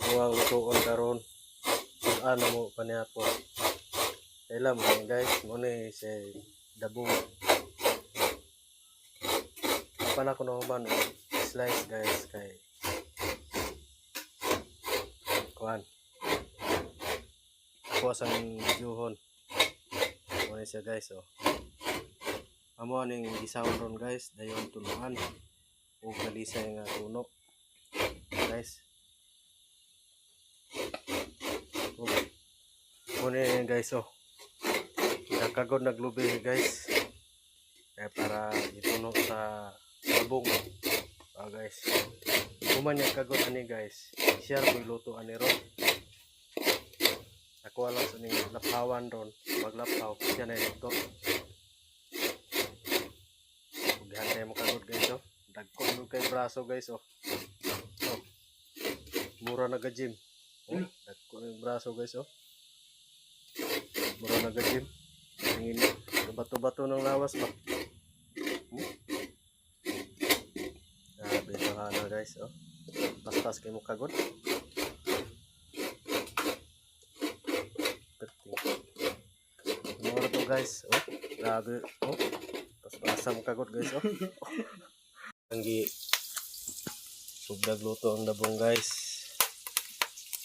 muang lutuon karon. Ano mo paniapo. Kailan mo guys, mo ni si dabong. Paano ko naman slice guys kay kuan. Ako sang juhon. Mo ni siya guys oh. Amo ning gisahon ron guys, dayon tuluan. O kalisay nga tuno. Guys. Muna yun guys oh. Nakagod naglubi guys. Kaya para ituno sa sabong. Guys. Kuman niya kagod ani guys. Share ko iluto ani ron. Ako lang sa ning lapawan ron. Maglapaw. Siya na iluto. Hantay mo kagod guys oh. Dagkon mo kay braso guys oh. Oh. Mura naga-gym. Oh, dagkon yung braso guys oh. Mura naga-gym. Tingin bato-bato ng lawas ba? Grabe na guys oh. Paspas kay mo kagod. Mura to guys oh. Grabe oh. Pasam kagod guys oh. Anggi sugdag luto ang dabong guys.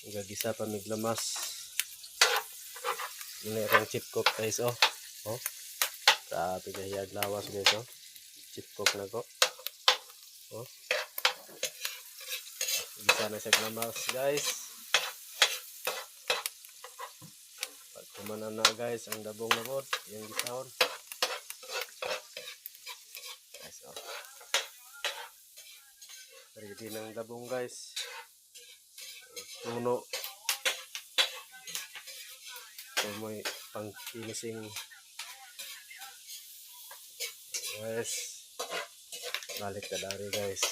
Gagisa pa miglamas. Ini ang chip cook guys oh. Oh. Grabe kahiyag lawas guys oh. Chip cook na ko. Oh. Gisa na siya glamas guys. Pag kumanan na guys ang dabong na po. Yung gisahon. Guys oh. Ready ng dabong guys. Tuno. So may pang finishing. Yes. Balik ka dari guys.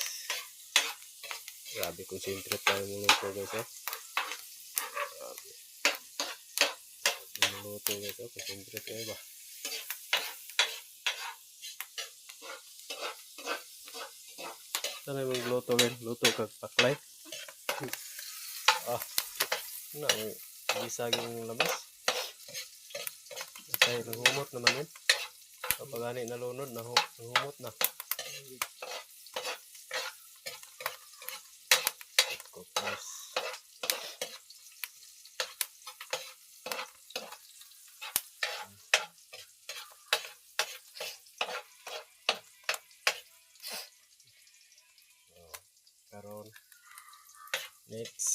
Grabe concentrate tayo muluto guys eh. Grabe. Muluto guys eh. Concentrate kayo ba? Sana yung luto guys. Luto kag paklay. Ah. Na may gisaging labas. Kasi nahumot naman yun. Kapag gani nalunod, nahumot na. Cookers. Karon. Next.